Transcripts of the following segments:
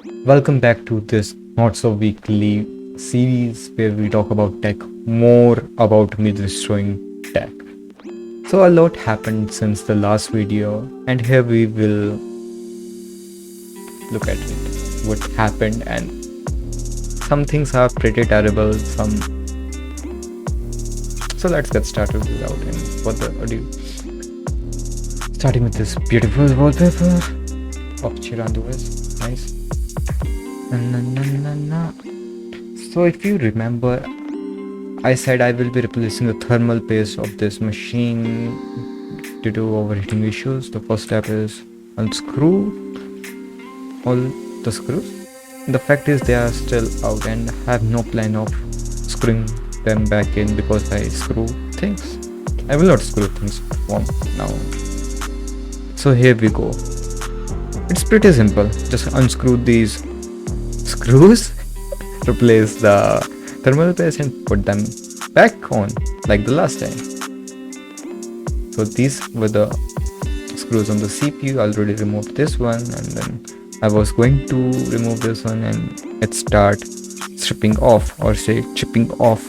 Welcome back to this Not So Weekly series where we talk about tech, more about me destroying tech. So, a lot happened since the last video, and here we will look at it. What happened, and some things are pretty terrible, some. So, let's get started without any further ado. Starting with this beautiful wallpaper of Chiranduas. Nice. So if you remember, I said I will be replacing the thermal paste of this machine due to overheating issues. The first step is unscrew all the screws. The fact is they are still out and I have no plan of screwing them back in because I screw things. I will not screw things from now on. So here we go. It's pretty simple. Just unscrew these screws, replace the thermal paste and put them back on like the last time. So these were the screws on the CPU. I already removed this one, and then I was going to remove this one and it start stripping off or say chipping off.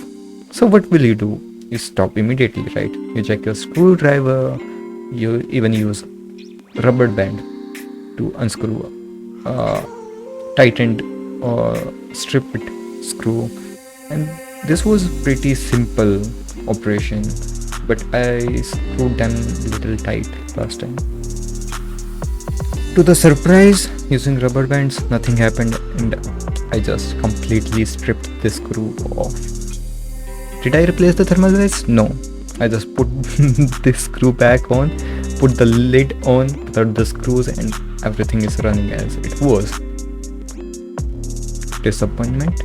So what will you do? You stop immediately, right? You check your screwdriver. You even use rubber band to unscrew tightened or stripped screw, and this was pretty simple operation, but I screwed them a little tight last time. To the surprise, using rubber bands, nothing happened and I just completely stripped the screw off. Did I replace the thermal paste? No, I just put this screw back on, put the lid on without the screws, and everything is running as it was. Disappointment.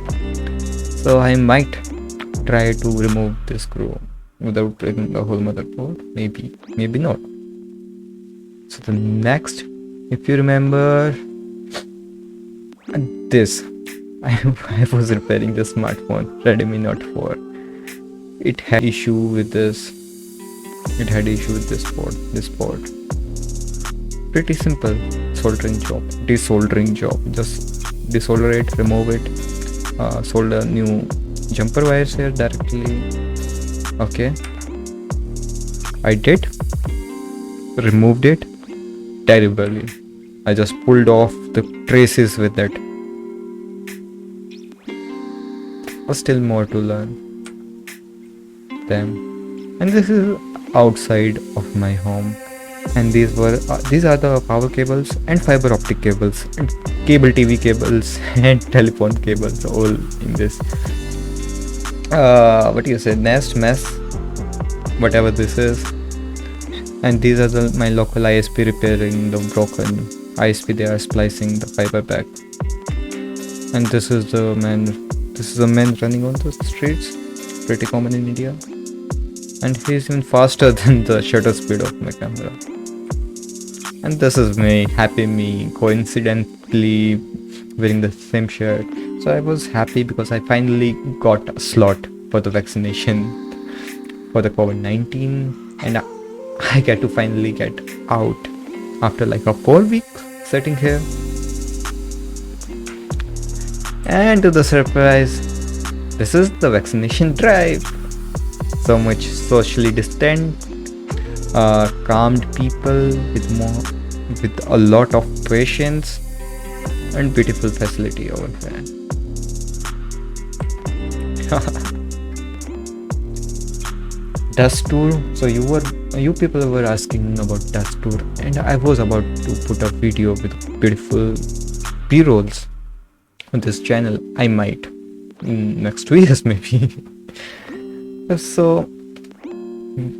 So I might try to remove this screw without breaking the whole motherboard. Maybe not. So the next, if you remember, this I was repairing the smartphone Redmi Note 4. It had issue with this. It had issue with this port. Pretty simple soldering job, desoldering job. Just desolder it, remove it, solder new jumper wires here directly. Okay, I did, removed it terribly. I just pulled off the traces with it. But still more to learn. Them, and this is outside of my home, and these are the power cables and fiber optic cables and cable TV cables and telephone cables all in this what do you say, nest mess, whatever this is. And these are my local ISP repairing the broken ISP. They are splicing the fiber back, and this is the man running on the streets, pretty common in India. And he's even faster than the shutter speed of my camera. And this is me, happy me, coincidentally wearing the same shirt. So I was happy because I finally got a slot for the vaccination for the COVID-19, and I get to finally get out after like a 4 week sitting here. And to the surprise, this is the vaccination drive. So much socially distant, calmed people with a lot of patience and beautiful facility over there. Dust tour. So you people were asking about dust tour, and I was about to put a video with beautiful B-rolls on this channel. I might in next 2 years maybe. So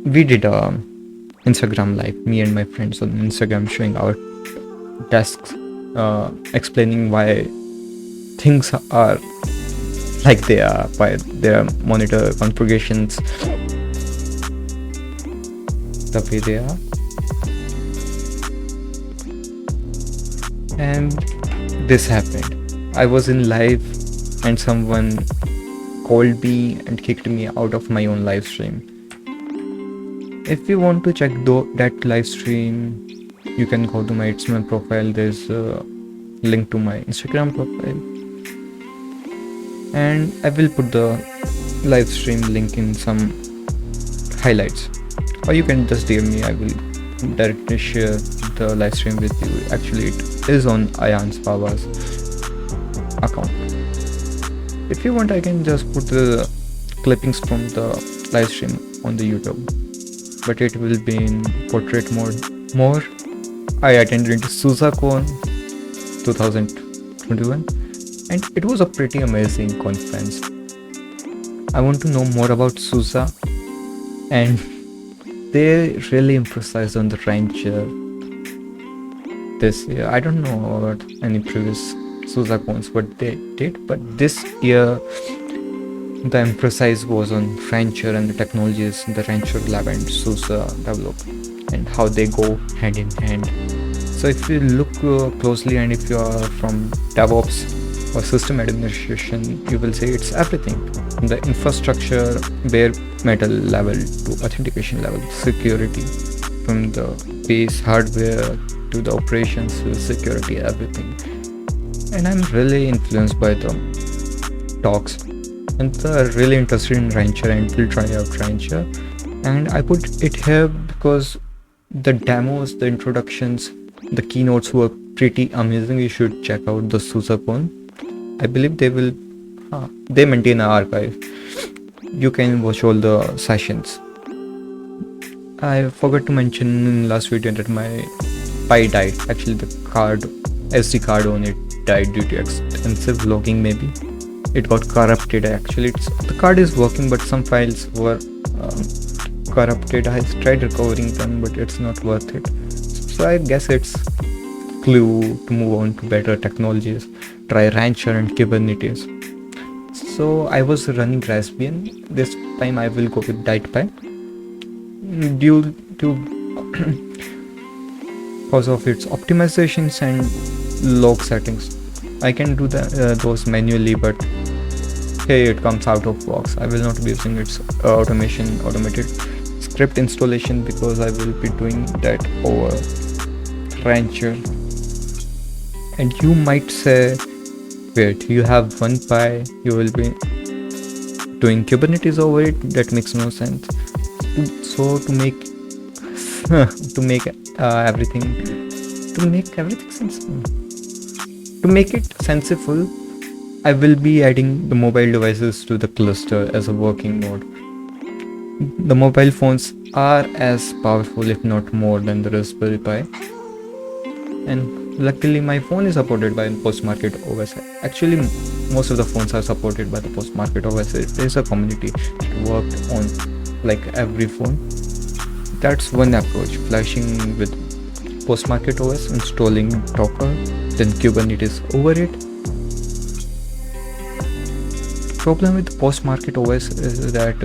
we did a Instagram live, me and my friends on Instagram, showing our desks, explaining why things are like they are, why their monitor configurations the way they are. And this happened. I was in live and someone called me and kicked me out of my own live stream. If you want to check that live stream, you can go to my It's My profile. There's link to my Instagram profile, and I will put the live stream link in some highlights, or you can just DM me. I will directly share the live stream with you. Actually, it is on Ayan's Baba's account. If you want, I can just put the clippings from the live stream on the YouTube, but it will be in portrait mode. More, I attended SuseCon 2021, and it was a pretty amazing conference. I want to know more about SUSE, and they really emphasized on the rancher this year. I don't know about any previous SuseCons what they did, but this year the emphasis was on rancher and the technologies the rancher lab and SUSE develop and how they go hand in hand. So if you look closely, and if you are from DevOps or system administration, you will say it's everything from the infrastructure bare metal level to authentication level, security, from the base hardware to the operations security, everything. And I'm really influenced by the talks, and they're really interested in rancher and will try out rancher. And I put it here because the demos, the introductions, the keynotes were pretty amazing. You should check out the SuseCon. I believe they maintain an archive. You can watch all the sessions. I forgot to mention in last video that my Pi died. Actually, the SD card on it died due to extensive logging. Maybe it got corrupted. Actually, the card is working, but some files were corrupted. I tried recovering them, but it's not worth it. So I guess it's clue to move on to better technologies. Try rancher and Kubernetes. So I was running Raspbian. This time I will go with DietPie. Due to because of its optimizations and log settings, I can do those manually, but hey, it comes out of box. I will not be using its automated script installation because I will be doing that over rancher. And you might say, wait, you have one Pi, you will be doing Kubernetes over it? That makes no sense. So to make it sensible, I will be adding the mobile devices to the cluster as a working node. The mobile phones are as powerful, if not more, than the Raspberry Pi. And luckily my phone is supported by PostMarketOS. Actually, most of the phones are supported by the PostMarketOS. It is a community that worked on like every phone. That's one approach, flashing with PostMarketOS, installing Docker, then Kubernetes over it. Problem with PostMarketOS is that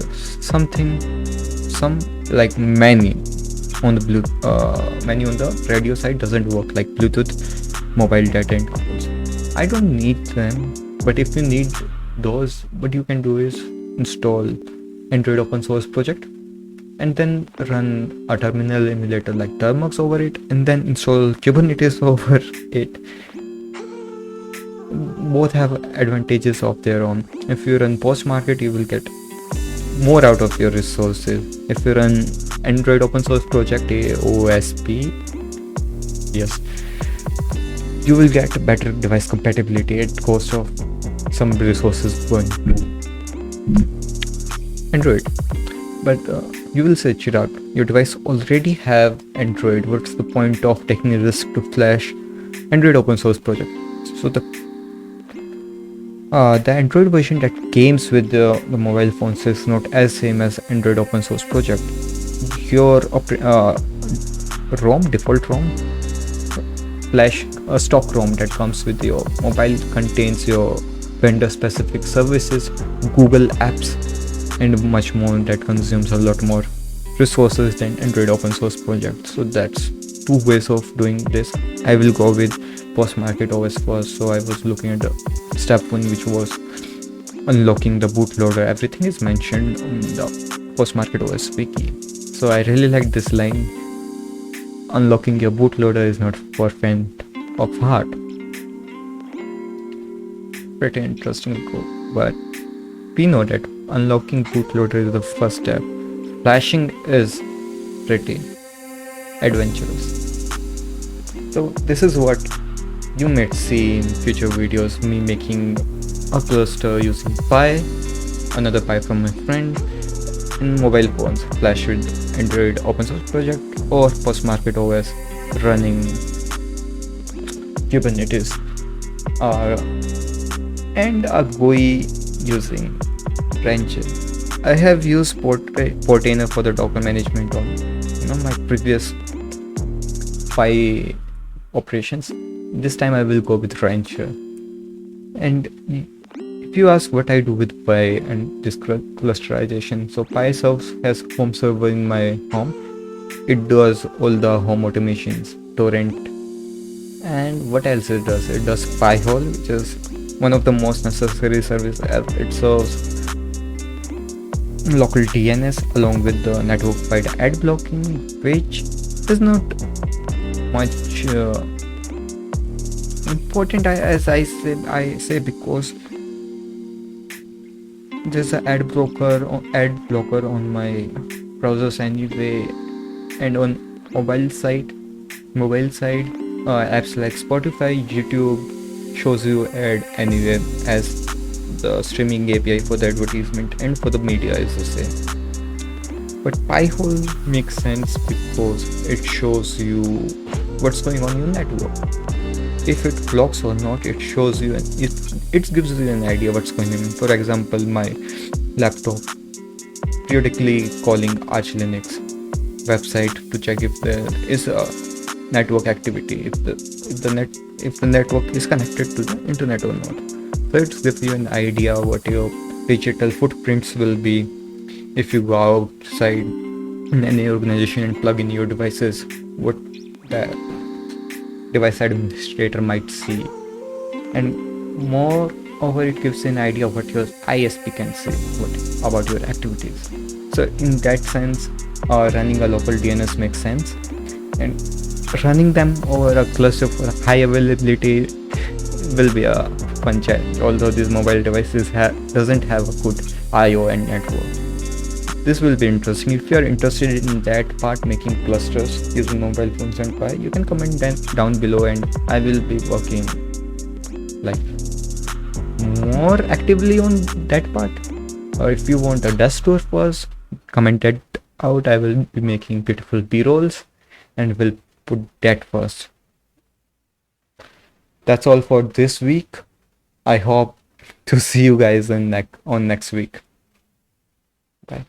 many on the radio side doesn't work, like Bluetooth, mobile data and calls. I don't need them, but if you need those, what you can do is install Android open source project and then run a terminal emulator like Termux over it, and then install Kubernetes over it. Both have advantages of their own. If you run PostMarket, you will get more out of your resources. If you run Android open source project AOSP, yes, you will get better device compatibility at cost of some resources going to Android. But you will say, Chirag, your device already have Android. What's the point of taking a risk to flash Android open source project? So the Android version that comes with the mobile phones is not as same as Android open source project. Your ROM, default ROM, flash a stock ROM that comes with your mobile contains your vendor specific services, Google apps, and much more that consumes a lot more resources than Android open source project. So that's two ways of doing this. I will go with PostMarketOS first. So I was looking at the step 1, which was unlocking the bootloader. Everything is mentioned on the PostMarketOS wiki. So I really like this line: unlocking your bootloader is not for faint of heart. pretty interesting go, but we know that unlocking bootloader is the first step. Flashing is pretty adventurous. So this is what you might see in future videos, me making a cluster using Pi, another Pi from my friend, in mobile phones, Flash with Android open source project, or PostMarketOS running Kubernetes, and a GUI using Rancher. I have used Portainer for the Docker management on my previous Pi operations. This time I will go with Rancher. And if you ask what I do with Pi and this clusterization, so Pi has home server in my home. It does all the home automations, torrent, and what else it does? It does PiHole, which is one of the most necessary services, as it serves local DNS along with the network-wide ad blocking, which is not much important, as I say because there's an ad blocker on my browsers anyway, and on mobile side, apps like Spotify, YouTube shows you ad anywhere as the streaming API for the advertisement, and for the media is the same. But PiHole makes sense because it shows you what's going on in your network. If it blocks or not, it shows you, and it gives you an idea what's going on. For example, my laptop periodically calling Arch Linux website to check if there is a network activity, if the network is connected to the internet or not. So it gives you an idea what your digital footprints will be if you go outside in any organization and plug in your devices, what the device administrator might see. And moreover, it gives an idea of what your ISP can say about your activities. So in that sense, running a local DNS makes sense, and running them over a cluster for high availability will be a fun challenge, although these mobile devices doesn't have a good I/O and network. This will be interesting. If you are interested in that part, making clusters using mobile phones and Pi, you can comment down below, and I will be working like more actively on that part. Or if you want a desk tour first, comment that out. I will be making beautiful b-rolls and will put that first. That's all for this week. I hope to see you guys on next week. Bye.